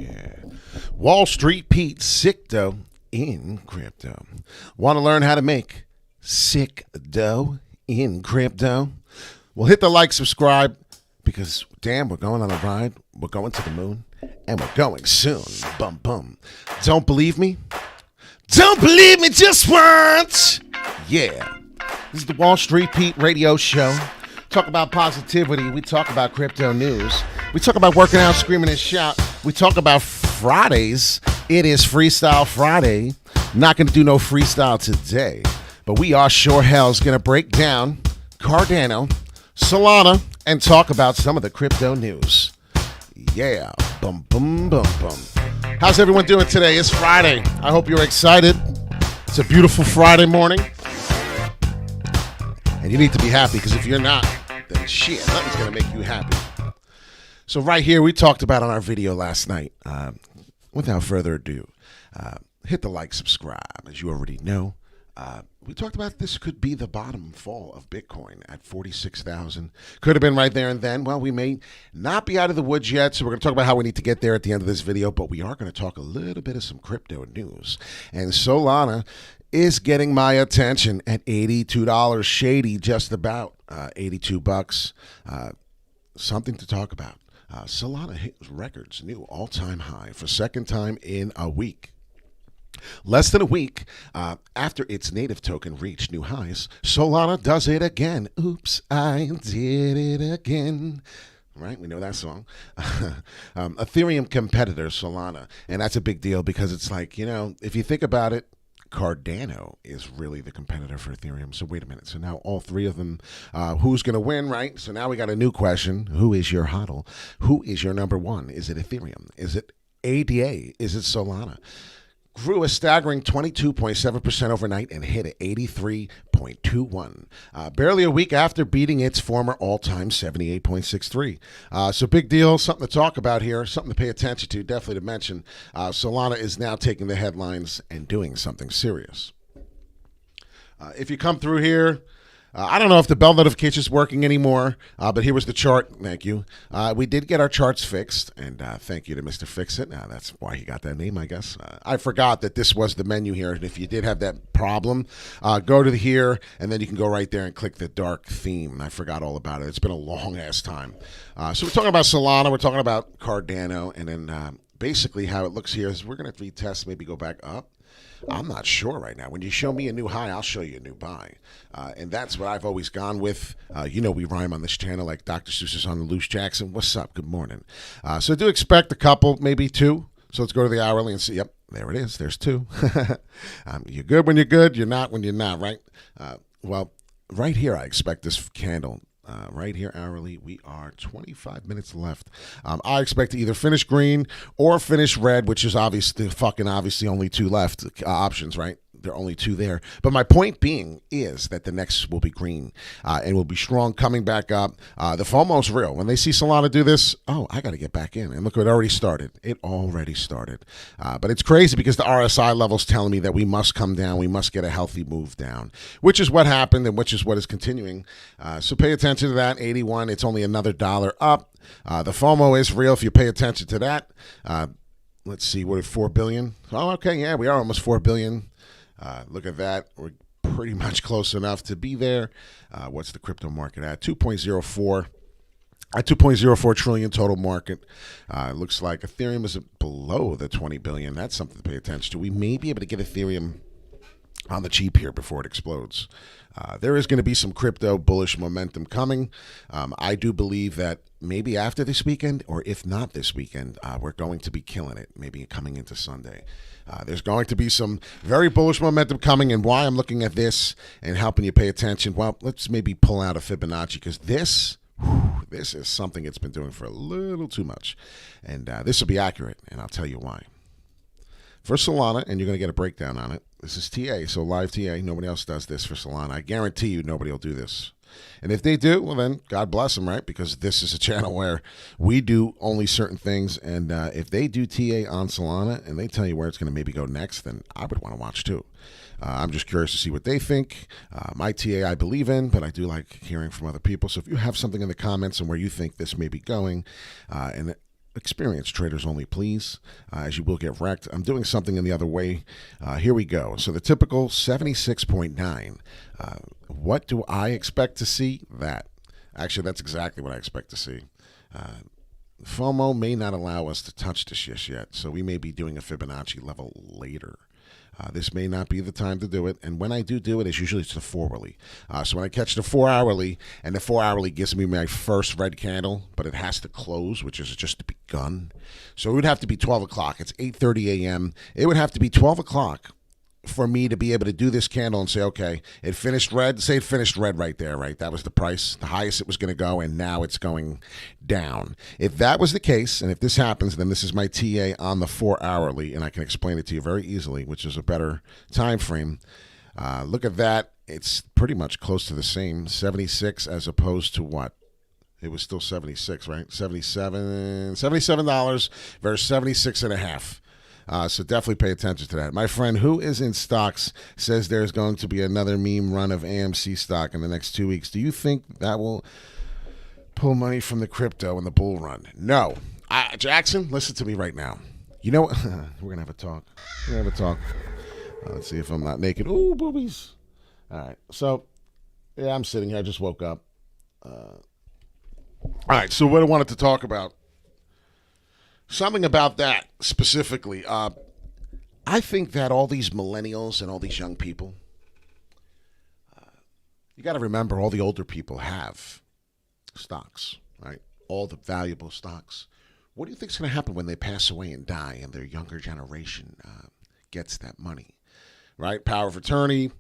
Yeah. Wall Street Pete, sick dough in crypto. Want to learn how to make sick dough in crypto? Well, hit the like, subscribe, because damn, we're going on a ride. We're going to the moon, and we're going soon. Bum bum. Don't believe me? Don't believe me just once. Yeah. This is the Wall Street Pete radio show. Talk about positivity. We talk about crypto news. We talk about working out, screaming, and shout. We talk about Fridays. It is Freestyle Friday. Not going to do no freestyle today, but we are sure hell's going to break down Cardano, Solana, and talk about some of the crypto news. Yeah. Bum, bum, bum, bum. How's everyone doing today? It's Friday. I hope you're excited. It's a beautiful Friday morning. And you need to be happy, because if you're not, then shit, nothing's going to make you happy. So right here, we talked about on our video last night. Without further ado, hit the like, subscribe. As you already know, we talked about this could be the bottom fall of Bitcoin at 46,000. Could have been right there and then. Well, we may not be out of the woods yet, so we're going to talk about how we need to get there at the end of this video, but we are going to talk a little bit of some crypto news. And Solana is getting my attention at $82 shady, just about 82 bucks. Something to talk about. Solana hit records, new all-time high for second time in a week. Less than a week after its native token reached new highs, Solana does it again. Oops, I did it again. Right? We know that song. Ethereum competitor Solana. And that's a big deal because it's like, you know, if you think about it, Cardano is really the competitor for Ethereum. So wait a minute. So now all three of them, who's going to win, right? So now we got a new question. Who is your hodl? Who is your number one? Is it Ethereum? Is it ADA? Is it Solana? Grew a staggering 22.7% overnight and hit at 83.21. Barely a week after beating its former all-time 78.63. So big deal, something to talk about here, something to pay attention to, definitely to mention. Solana is now taking the headlines and doing something serious. If you come through here, I don't know if the bell notification is working anymore, but here was the chart. Thank you. We did get our charts fixed, and thank you to Mr. Fix-It. That's why he got that name, I guess. I forgot that this was the menu here, and if you did have that problem, go to here, and then you can go right there and click the dark theme. I forgot all about it. It's been a long-ass time. So we're talking about Solana. We're talking about Cardano, and then basically how it looks here is we're going to retest, maybe go back up. I'm not sure right now. When you show me a new high, I'll show you a new buy. And that's what I've always gone with. You know we rhyme on this channel like Dr. Seuss is on the loose. Jackson, what's up? Good morning. So do expect a couple, maybe two. So let's go to the hourly and see. Yep, there it is. There's two. You're good when you're good. You're not when you're not, right? Well, right here, I expect this candle. Right here, hourly, we are 25 minutes left. I expect to either finish green or finish red, which is obviously only two left options, right? There are only two there. But my point being is that the next will be green and will be strong coming back up. The FOMO's real. When they see Solana do this, oh, I got to get back in. And look, it already started. It already started. But it's crazy because the RSI level's telling me that we must come down. We must get a healthy move down, which is what happened and which is what is continuing. So pay attention to that. 81, it's only another dollar up. The FOMO is real if you pay attention to that. Let's see, what, 4 billion? Oh, okay, yeah, we are almost 4 billion. Look at that. We're pretty much close enough to be there. What's the crypto market at? 2.04. At 2.04 trillion total market. Looks like Ethereum is below the 20 billion. That's something to pay attention to. We may be able to get Ethereum on the cheap here before it explodes. There is going to be some crypto bullish momentum coming. I do believe that maybe after this weekend, or if not this weekend, we're going to be killing it, maybe coming into Sunday. There's going to be some very bullish momentum coming, and why I'm looking at this and helping you pay attention, well, let's maybe pull out a Fibonacci, because this is something it's been doing for a little too much, and this will be accurate, and I'll tell you why. For Solana, and you're going to get a breakdown on it, this is TA, so live TA. Nobody else does this for Solana. I guarantee you nobody will do this. And if they do, well then, God bless them, right? Because this is a channel where we do only certain things. And if they do TA on Solana and they tell you where it's going to maybe go next, then I would want to watch too. I'm just curious to see what they think. My TA I believe in, but I do like hearing from other people. So if you have something in the comments on where you think this may be going, and experienced traders only, please, as you will get wrecked. I'm doing something in the other way. Here we go. So the typical 76.9. What do I expect to see? That. Actually, that's exactly what I expect to see. FOMO may not allow us to touch this just yet, so we may be doing a Fibonacci level later. This may not be the time to do it, and when I do it, it's usually to the 4-hourly. So when I catch the 4-hourly, and the 4-hourly gives me my first red candle, but it has to close, which is just begun. So it would have to be 12 o'clock. It's 8:30 a.m. It would have to be 12 o'clock for me to be able to do this candle and say, okay, it finished red. Say it finished red right there, right? That was the price, the highest it was going to go, and now it's going down. If that was the case, and if this happens, then this is my TA on the 4-hourly, and I can explain it to you very easily, which is a better time frame. Look at that. It's pretty much close to the same, 76 as opposed to what? It was still 76, right? $77 versus 76 and a half. So definitely pay attention to that. My friend who is in stocks says there's going to be another meme run of AMC stock in the next 2 weeks. Do you think that will pull money from the crypto in the bull run? No. Jackson, listen to me right now. You know what? We're going to have a talk. Let's see if I'm not naked. Ooh, boobies. All right. So, yeah, I'm sitting here. I just woke up. All right. So what I wanted to talk about. Something about that specifically. I think that all these millennials and all these young people, you got to remember all the older people have stocks, right? All the valuable stocks. What do you think is going to happen when they pass away and die and their younger generation gets that money, right? Power of attorney.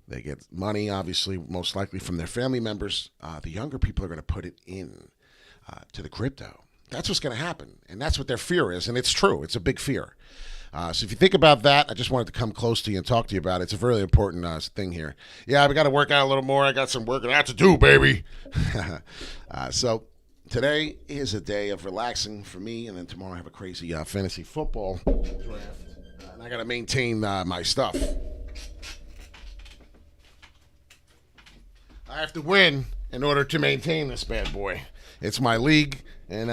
They get money, obviously, most likely from their family members. The younger people are going to put it in to the crypto. That's what's going to happen, and that's what their fear is, and it's true. It's a big fear. So if you think about that, I just wanted to come close to you and talk to you about it. It's a really important thing here. Yeah, we got to work out a little more. I got some working out to do, baby. So today is a day of relaxing for me, and then tomorrow I have a crazy fantasy football draft, and I got to maintain my stuff. I have to win in order to maintain this bad boy. It's my league. And,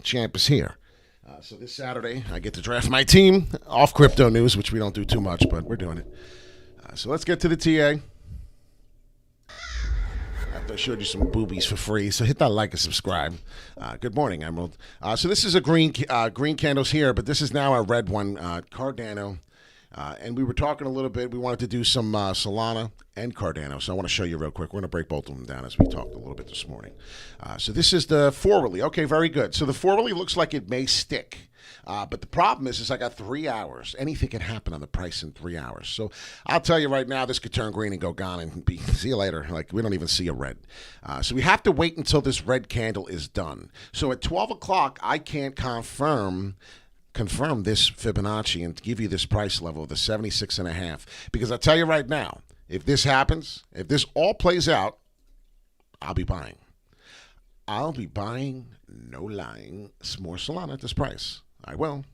champ is here. So this Saturday, I get to draft my team off crypto news, which we don't do too much, but we're doing it. So let's get to the TA. After I showed you some boobies for free, so hit that like and subscribe. Good morning, Emerald. So this is a green candles here, but this is now a red one, Cardano. And we were talking a little bit. We wanted to do some Solana and Cardano. So I want to show you real quick. We're going to break both of them down as we talked a little bit this morning. So this is the 4-hourly. Okay, very good. So the 4-hourly looks like it may stick. But the problem is I got 3 hours. Anything can happen on the price in 3 hours. So I'll tell you right now, this could turn green and go gone and be see you later. Like we don't even see a red. So we have to wait until this red candle is done. So at 12 o'clock, I can't confirm this Fibonacci and give you this price level of the 76.5, because I'll tell you right now, if this happens, if this all plays out, I'll be buying, no lying, some more Solana at this price. I will.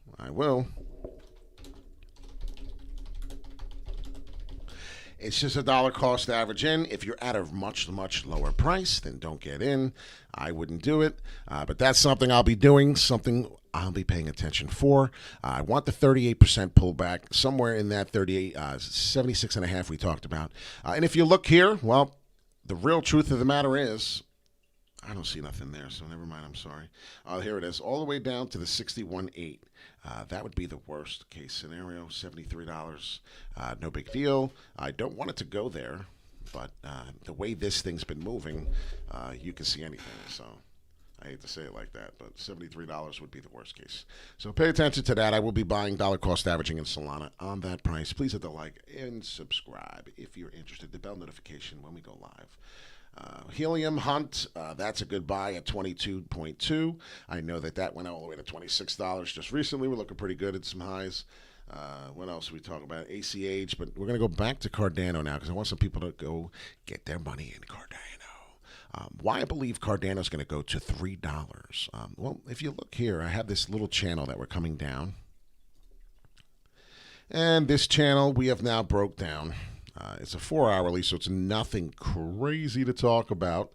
It's just $1 cost average in. If you're at a much, much lower price, then don't get in. I wouldn't do it. But that's something I'll be doing, something I'll be paying attention for. I want the 38% pullback, somewhere in that 76.5 we talked about. And if you look here, well, the real truth of the matter is, I don't see nothing there, so never mind. I'm sorry. Here it is, all the way down to the 61.8. That would be the worst case scenario. $73. No big deal. I don't want it to go there, but the way this thing's been moving, you can see anything. So I hate to say it like that, but $73 would be the worst case. So pay attention to that. I will be buying dollar cost averaging in Solana on that price. Please hit the like and subscribe if you're interested. The bell notification when we go live. Helium Hunt, that's a good buy at 22.2. I know that went all the way to $26 just recently. We're looking pretty good at some highs. What else we talk about? ACH, but we're going to go back to Cardano now because I want some people to go get their money in Cardano. Why I believe Cardano is going to go to $3. Well, if you look here, I have this little channel that we're coming down. And this channel we have now broke down. It's a 4-hourly, so it's nothing crazy to talk about,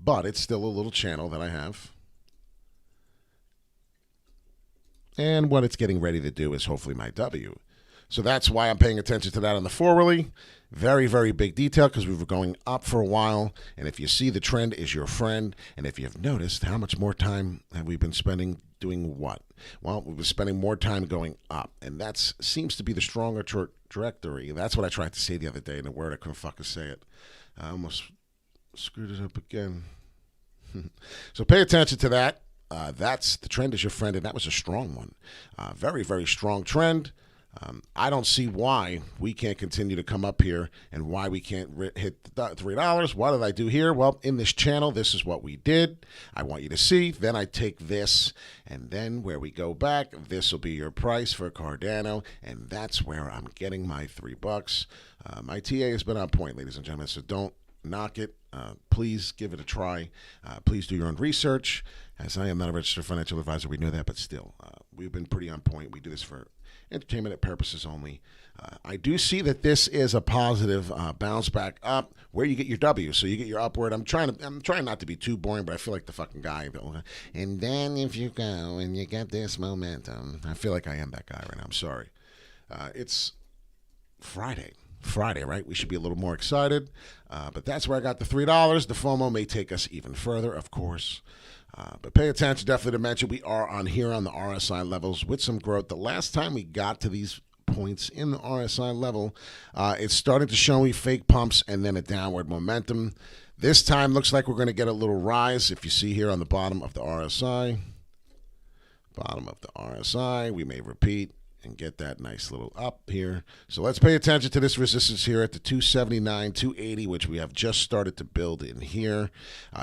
but it's still a little channel that I have. And what it's getting ready to do is hopefully my W. So that's why I'm paying attention to that on the forwardly. Very, very big detail because we were going up for a while. And if you see the trend is your friend, and if you've noticed, how much more time have we been spending doing what? Well, we've been spending more time going up. And that seems to be the stronger trajectory. That's what I tried to say the other day in a word. I couldn't fucking say it. I almost screwed it up again. So pay attention to that. That's the trend is your friend, and that was a strong one. Very, very strong trend. I don't see why we can't continue to come up here and why we can't hit the $3. What did I do here? Well, in this channel, this is what we did. I want you to see. Then I take this, and then where we go back, this will be your price for Cardano, and that's where I'm getting my $3. My TA has been on point, ladies and gentlemen, so don't knock it. Please give it a try. Please do your own research. As I am not a registered financial advisor, we know that, but still, we've been pretty on point. We do this for entertainment purposes only. I do see that this is a positive bounce back up where you get your W. So you get your upward. I'm trying not to be too boring, but I feel like the fucking guy. And then if you go and you get this momentum, I feel like I am that guy right now. I'm sorry. It's Friday, right? We should be a little more excited. But that's where I got the $3. The FOMO may take us even further, of course. But pay attention, definitely to mention, we are on here on the RSI levels with some growth. The last time we got to these points in the RSI level, it's starting to show me fake pumps and then a downward momentum. This time looks like we're going to get a little rise. If you see here on the bottom of the RSI, we may repeat and get that nice little up here. So let's pay attention to this resistance here at the 279, 280, which we have just started to build in here.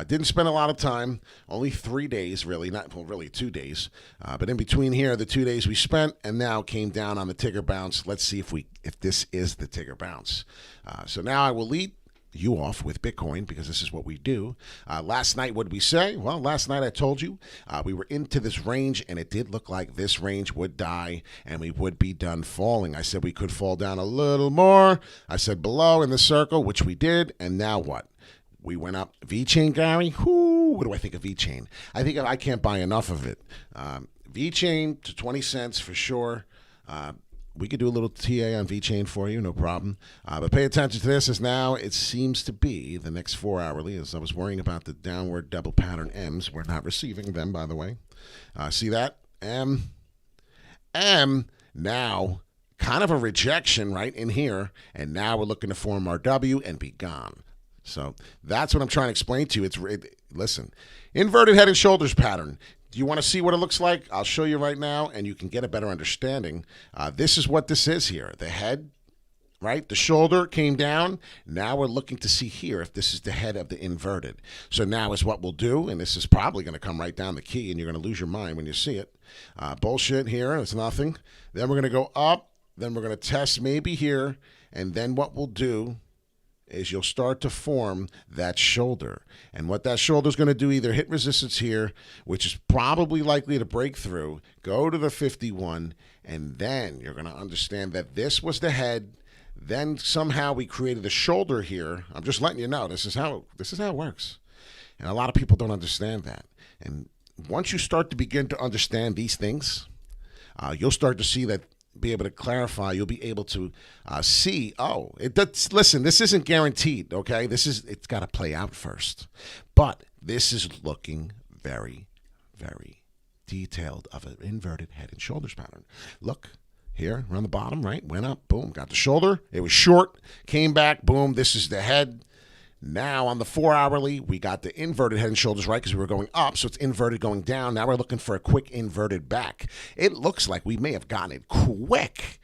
Didn't spend a lot of time, only 3 days really, really 2 days. But in between here, the 2 days we spent and now came down on the ticker bounce. Let's see if this is the ticker bounce. So now I will lead you off with Bitcoin because this is what we do. Last night, what did we say? Well, last night I told you we were into this range, and it did look like this range would die and we would be done falling. I said we could fall down a little more. I said below in the circle, which we did, and now what? We went up. VeChain, Gary? What do I think of VeChain? I think I can't buy enough of it. VeChain to 20 cents for sure. We could do a little TA on VeChain for you, no problem. But pay attention to this, as now it seems to be the next 4 hourly. As I was worrying about the downward double pattern M's. We're not receiving them, by the way. See that? M, now kind of a rejection right in here. And now we're looking to form our W and be gone. So that's what I'm trying to explain to you. Listen, inverted head and shoulders pattern. Do you want to see what it looks like? I'll show you right now, and you can get a better understanding. This is what this is here. The head, right? The shoulder came down. Now we're looking to see here if this is the head of the inverted. So now is what we'll do, and this is probably going to come right down the key, and you're going to lose your mind when you see it. Bullshit here. It's nothing. Then we're going to go up. Then we're going to test maybe here, and then what we'll do is you'll start to form that shoulder. And what that shoulder is going to do, either hit resistance here, which is probably likely to break through, go to the 51, and then you're going to understand that this was the head. Then somehow we created a shoulder here. I'm just letting you know, this is how it works. And a lot of people don't understand that. And once you start to begin to understand these things, you'll start to see that, be able to clarify. You'll be able to see, listen, this isn't guaranteed, okay? It's got to play out first. But this is looking very, very detailed of an inverted head and shoulders pattern. Look here around the bottom, right? Went up, boom, got the shoulder. It was short, came back, boom, this is the head. Now on the 4 hourly, we got the inverted head and shoulders, right? Because we were going up, so it's inverted going down. Now we're looking for a quick inverted back. It looks like we may have gotten it quick.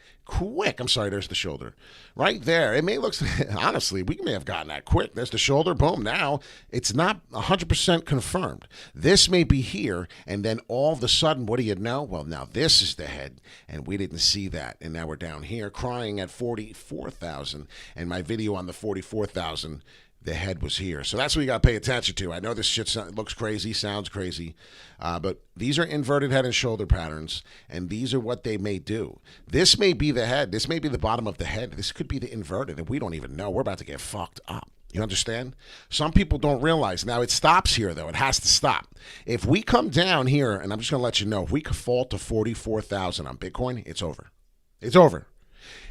I'm sorry, there's the shoulder. Right there. It may look, honestly, we may have gotten that quick. There's the shoulder, boom. Now it's not 100% confirmed. This may be here, and then all of a sudden, what do you know? Well, now this is the head, and we didn't see that. And now we're down here crying at 44,000, and my video on the 44,000, the head was here. So that's what you got to pay attention to. I know this shit looks crazy, sounds crazy, but these are inverted head and shoulder patterns, and these are what they may do. This may be the head. This may be the bottom of the head. This could be the inverted, and we don't even know. We're about to get fucked up. You understand? Some people don't realize. Now, it stops here, though. It has to stop. If we come down here, and I'm just going to let you know, if we could fall to 44,000 on Bitcoin, it's over. It's over.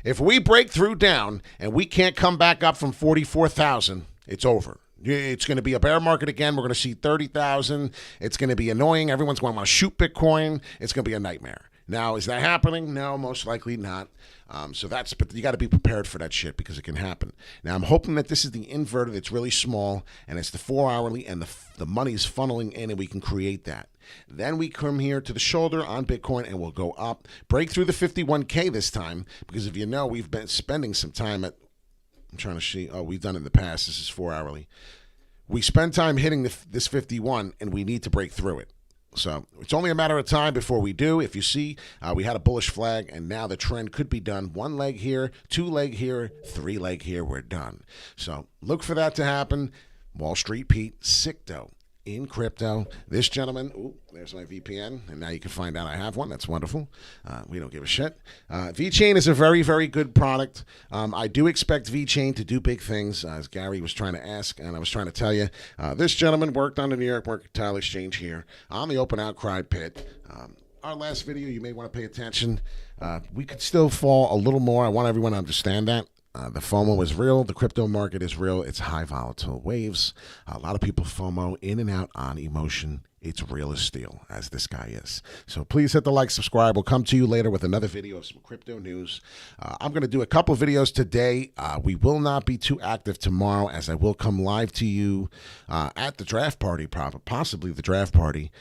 If we break through down and we can't come back up from 44,000, it's over. It's going to be a bear market again. We're going to see 30,000. It's going to be annoying. Everyone's going to want to shoot Bitcoin. It's going to be a nightmare. Now, is that happening? No, most likely not. But you got to be prepared for that shit because it can happen. Now, I'm hoping that this is the inverted. It's really small, and it's the 4-hourly, and the money's funneling in, and we can create that. Then we come here to the shoulder on Bitcoin, and we'll go up, break through the 51K this time, because if you know, we've been spending some time at, I'm trying to see, we've done it in the past. This is 4-hourly. We spend time hitting this 51, and we need to break through it. So it's only a matter of time before we do. If you see, we had a bullish flag, and now the trend could be done. 1 leg here, 2 leg here, 3 leg here. We're done. So look for that to happen. Wall Street Pete, sick dough in crypto. This gentleman, there's my VPN, and now you can find out I have one. That's wonderful. We don't give a shit. VeChain is a very, very good product. I do expect VeChain to do big things, as Gary was trying to ask, and I was trying to tell you. This gentleman worked on the New York Mercantile Exchange here on the open outcry pit. Our last video, you may want to pay attention. We could still fall a little more. I want everyone to understand that. The FOMO is real. The crypto market is real. It's high volatile waves. A lot of people FOMO in and out on emotion. It's real as steel, as this guy is. So please hit the like, subscribe. We'll come to you later with another video of some crypto news. I'm going to do a couple of videos today. We will not be too active tomorrow, as I will come live to you at the draft party, possibly the draft party.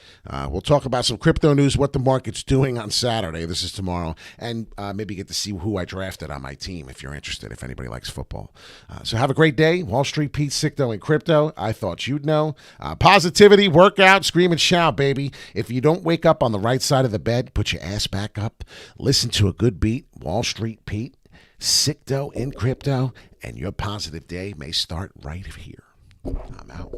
We'll talk about some crypto news, what the market's doing on Saturday. This is tomorrow. And maybe get to see who I drafted on my team, if you're interested, if anybody likes football. So have a great day. Wall Street Pete, sick dough in crypto. I thought you'd know. Positivity, workout, scream and shout, baby. If you don't wake up on the right side of the bed, put your ass back up, listen to a good beat, Wall Street Pete, sick dough in crypto, and your positive day may start right here. I'm out.